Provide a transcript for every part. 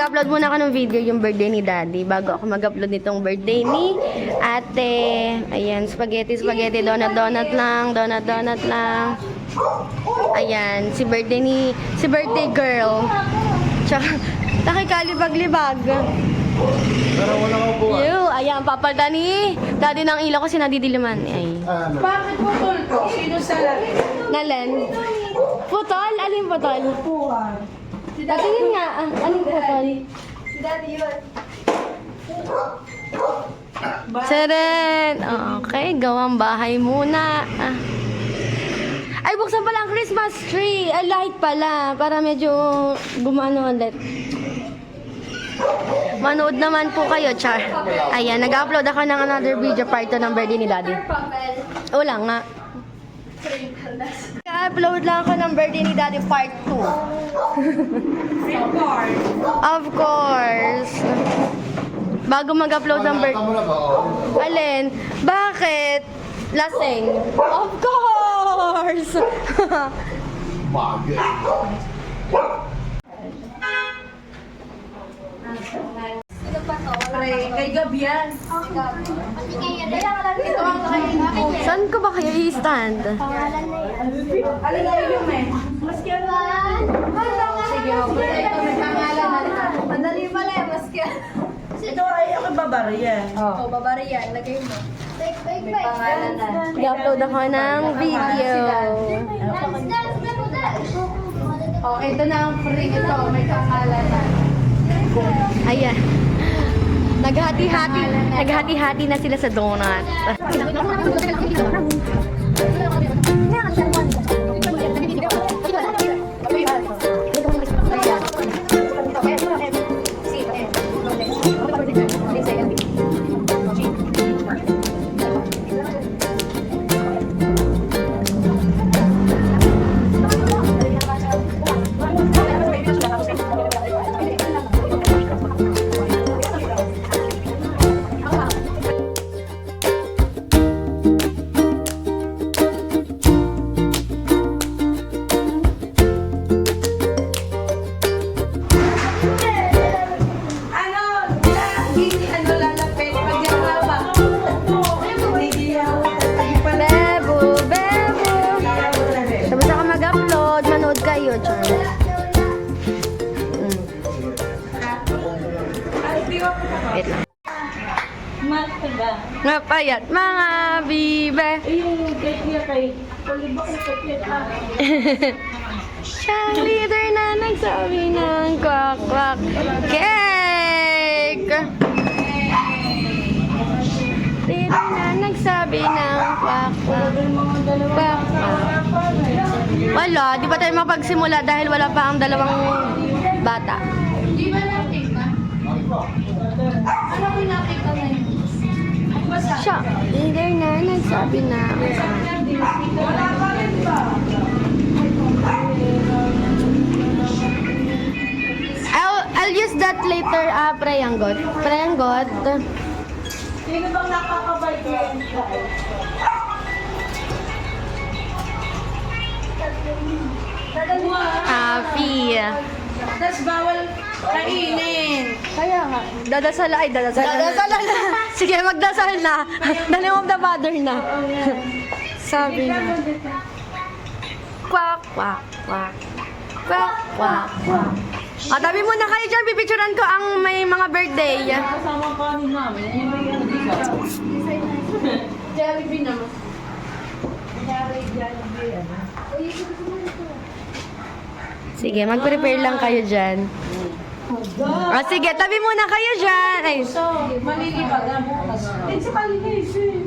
Mag-upload muna ako ng video yung birthday ni Daddy bago ako mag-upload nitong birthday ni Ate. Ayan, spaghetti, donut lang. Ayan, si birthday girl. Tsaka, nakikalibag-libag. Pero wala ko po. Ayan, papalda ni Daddy ng ilaw kasi nadidiliman. Ay. Bakit putol ko? Sino sa lalim? Nalan? Putol? Alin putol? Puwan. Tingin nga, alin putol? Si Daddy yun. Seren! Okay, gawang bahay muna. Ay, buksan pala ang Christmas tree. Ay, light pala. Para medyo gumano ulit. Manood naman po kayo, Char. Ayan, nag-upload ako ng another video part 2 ng birthday ni Daddy. Wala nga. Nag-upload lang ako ng birthday ni Daddy part 2. Of course. Bago mag-upload ng birthday. Mo na ba? Oh. Alin? Bakit? Lasing. Of course! Bagay. Kay Gabi yan. Ito ang Saan ko ba kaya i-stand? Alin na yung men? Maski ano? Sige, mabuhay ko. May pangalan na. Madali pala eh, maski ito ay ako babariyan. Oo, babariyan. Lagay mo. May pangalan na. I-upload ako ng video. Oh, ito na ang free ito. May pangalan na. Ayan. Naghati-hati na sila sa donut. Mapayat mga bibe. Yung cake niya kay palibak na cake niya. Siyang leader na nagsabi ng kwak-kwak cake. Leader na nagsabi ng kwak-kwak kwak-kwak. Wala, di ba tayo mapagsimula dahil wala pa ang dalawang bata. Di ba natin ka? Ano ko natin ka ngayon? Siya, leader na nagsabi na. I'll use that later, Prayanggot. Prayanggot. Sino bang nakakabay ko yan? Happy. Tapos bawal kainin. Kaya nga. Dadasal na. Sige, magdasal na. The name of the Father na. Sabi na. Kwak, kwak, kwak. Kwak, kwak, kwak. Tabi muna kayo dyan. Pipicturan ko ang may mga birthday. Kasama ka ni namin. Ano ba yan? Jollibee naman. Jollibee. Sige, mag-prepare lang kayo dyan. Sige, tabi muna kayo dyan. Ay, So, malilipag na bukas. It's a holidays eh.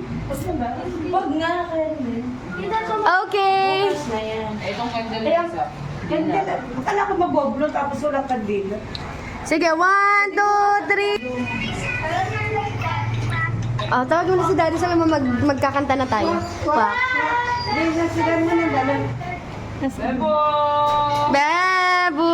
Wag nga kayo din. okay. Bukas na yan. Itong kandila. Akala ko maboblo tapos walang kandila. Sige, 1, 2, 3. Tawag mo na si Daddy. Sabi mo magkakanta na tayo. Pak. Hindi na sila mo na dalan. Bebo! Bebo!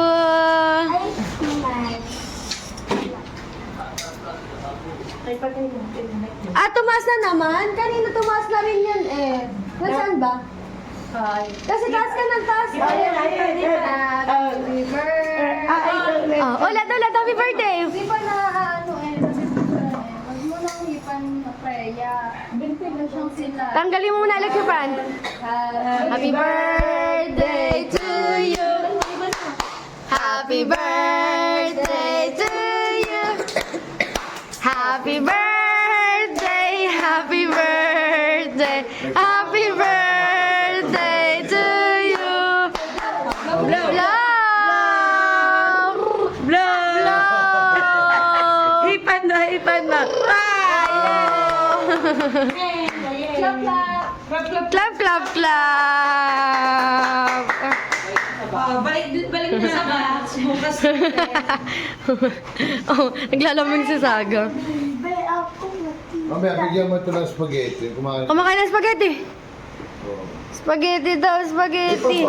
Tumaas na naman? Kanina tumaas na rin yan eh. Nasaan ba? Kasi taas ka ng taas. Ayan. Happy birthday. Oh, ulat, happy birthday! Di ba na ano eh, wag mo nang hipan na Freya. Binti na siyang sila. Tanggalin mo muna electric fan. Happy birthday to you. Happy birthday to you. Happy birthday, happy birthday, happy birthday to you. Blow, blow, Hipan na. Clap, clap. Clap, clap, clap. Balik na sa box. Bukas. Oh, naglalamig si Saga. Mamaya, bigyan mo ito ng spaghetti. Kumain. Kumakain ng spaghetti. Oh. Spaghetti daw, spaghetti.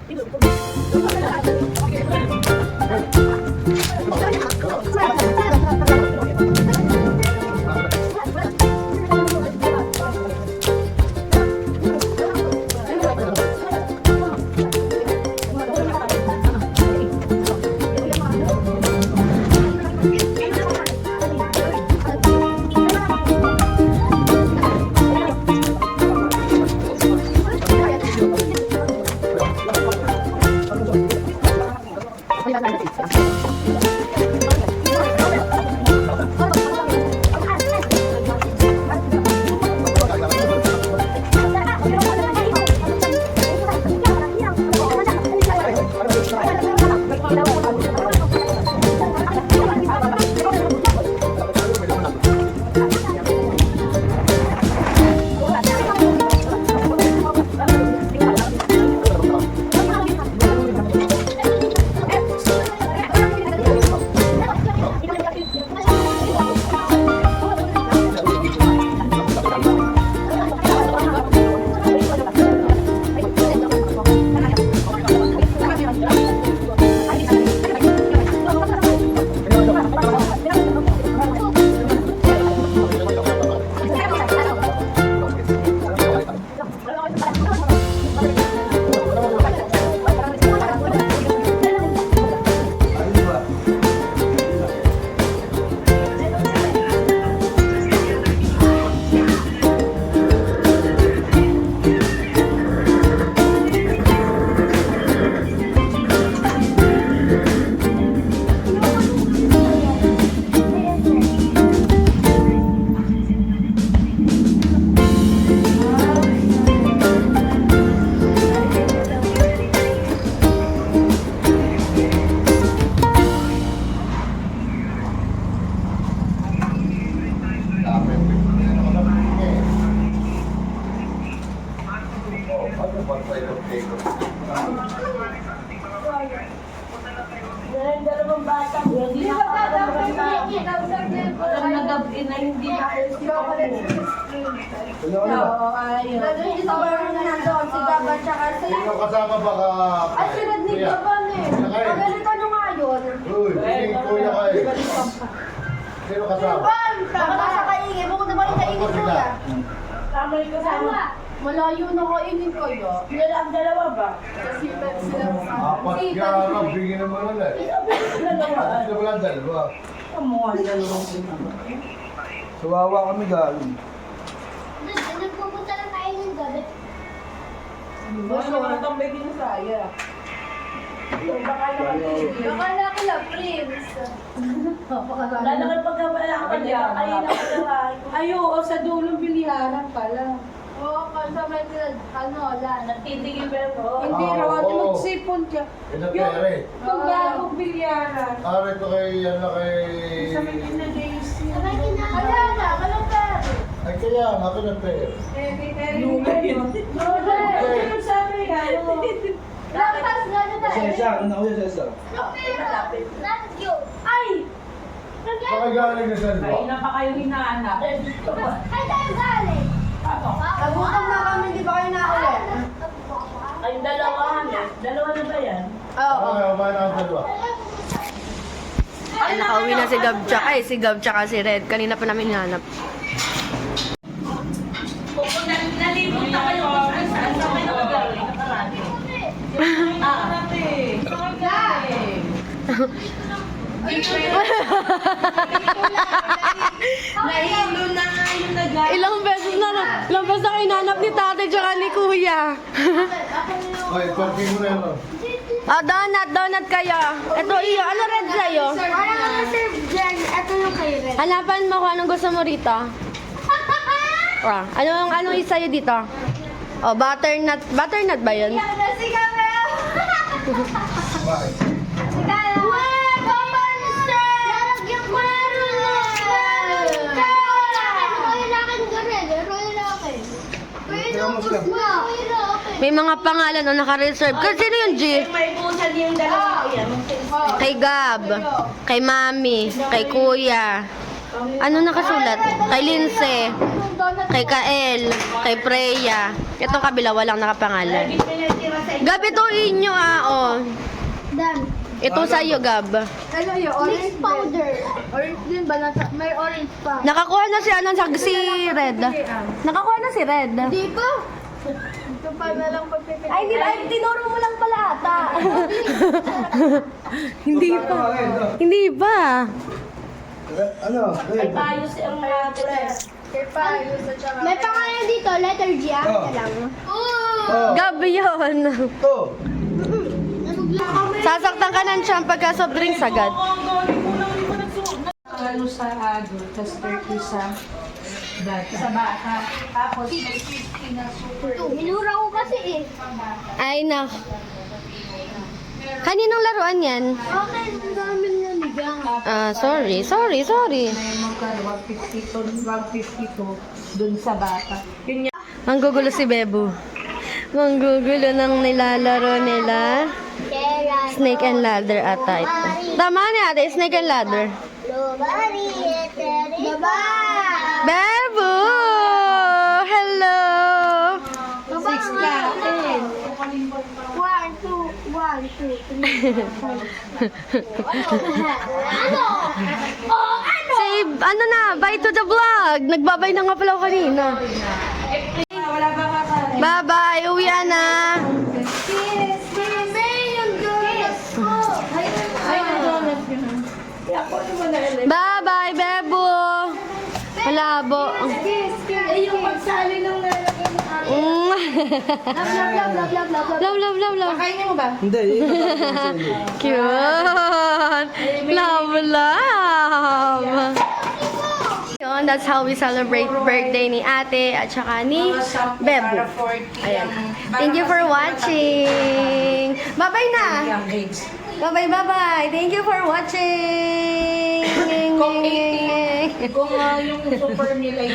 Ito pa. Sino kasama ba ka? Ay, sinadnig ka ba eh? Pagalitan nyo nga yun. Uy, hindi kuya ka eh. Sino kasama? Baka nasa kaingin. Bukod na ba yung kaingin kuya? Tama yung kasama. Malayo na kaingin kayo. Yan ang dalawa ba? Kasi sila Apat ka, bigyan naman ulit. Sino ba lang dalawa? Sawawa kami galing. Nagpupunta lang kaingin gabi. Basta wala kang baby na saya. Baka na kila, Prince. Wala na kayo pagkabala ka niya. Ayun na pala. Ayo, sa dulong biliharan pala. Oo, kasama sila, wala. Nagtitigil ba mo? Hindi raw, ate, magsipon ka. Ito pere. Pagbagong bilyaran. Ari ko kay, ano kay... Sa may na Daisy. Kaya na, walang pera. Ay kaya, ako na pera. Lakas, gano'n na. Sesa, ano ako yung sesa? Let's go. Ay! Baka galing na saan ba? pa kayo hinahanap. Ay, tayo galing. Nagutom na kami, di ba kayo naulit? Kayong dalawa, dalawa na ba yan? Oo, ba na ang dalawa? Ay, nakauwi na si Gab tsaka si Gab tsaka si Red. Kanina pa namin hinanap. Nalimutan kayo kung saan sa may nakagaling. Nakarami. Nahilo na nga yung nag- Ilang beses na hinanap ni tatay tsaka ni kuya. Ay, parking mo na yun. Ah, donut kayo. Ito iyo. Ano red sa'yo? Parang ang serve dyan. Ito yung kay Red. Hanapan mo kung anong gusto mo rito. Ah, anong isa yun dito? Oh, butternut. Butternut ba yun? Si Gabriel! Bakit? Si Gabriel! Wait! Papansin! Lalagyan ko na rin! Royal akin ka rin. Royal akin. Kaya mo sila. Royal akin. May mga pangalan na naka-reserve. Kasi sino yung G? May busan yung dalawa yan. Kay Gab, kay Mami, kay Kuya. Ano nakasulat? Kay Lince, kay Kael, kay Freya. Itong kabila walang nakapangalan. Gab, ito inyo oh. Dan. Ito sa'yo, Gab. Ano yun? Mix powder. Orange din ba? May orange pa. Nakakuha na si Red. Nakakuha na si Red. Di ba? Ito pa na lang pagpipili. Ay, di ba? Tinuro mo lang pala ata. Hindi pa. Hindi pa. Ano? Red. Ayos ang natin. May pangalan dito, letter G. Oh. Lang. Oh. Gab yun. Ito. Sasaktan ka ng tiyan pagka soft drinks agad. Ano sa adult, tapos 30 sa bata. Sa bata. Tapos may 50 na super. Minura ko kasi eh. Ay, nak. Kaninong laruan yan? Okay, ang dami niya nigang. Ah, sorry. May magkano, 152 dun sa bata. Yun yan. Manggugulo si Bebo. Manggugulo ng nilalaro nila. Kera. Snake and ladder ata ito. Tama ni ate, snake and ladder. Lobari, eteri. Baba! Bebo! Hello! Baba! 6 natin. 1, 2, 1, 2, 3. Ano? Oh, ano? Say, ano na, bye to the vlog. Nagbabay na nga pala ako kanina. Wala ba kakain? Bye-bye, uwi na. Kiss, kiss. May yung donuts ko. Ay, donut yun. Ako naman na elect. Bye-bye, Bebo. Malabo. Kiss, kiss. Eh, yung pagsali ng lalagyan ng akin. Love, love, love, love. Kainin mo ba? Hindi. Cute. Love, love. Yun, that's how we celebrate birthday ni ate at saka ni Bebo. Ayan. Thank you for watching. Bye-bye na. Yung eggs. Bye-bye, bye-bye. Thank you for watching. Kung 18, kung yung super nila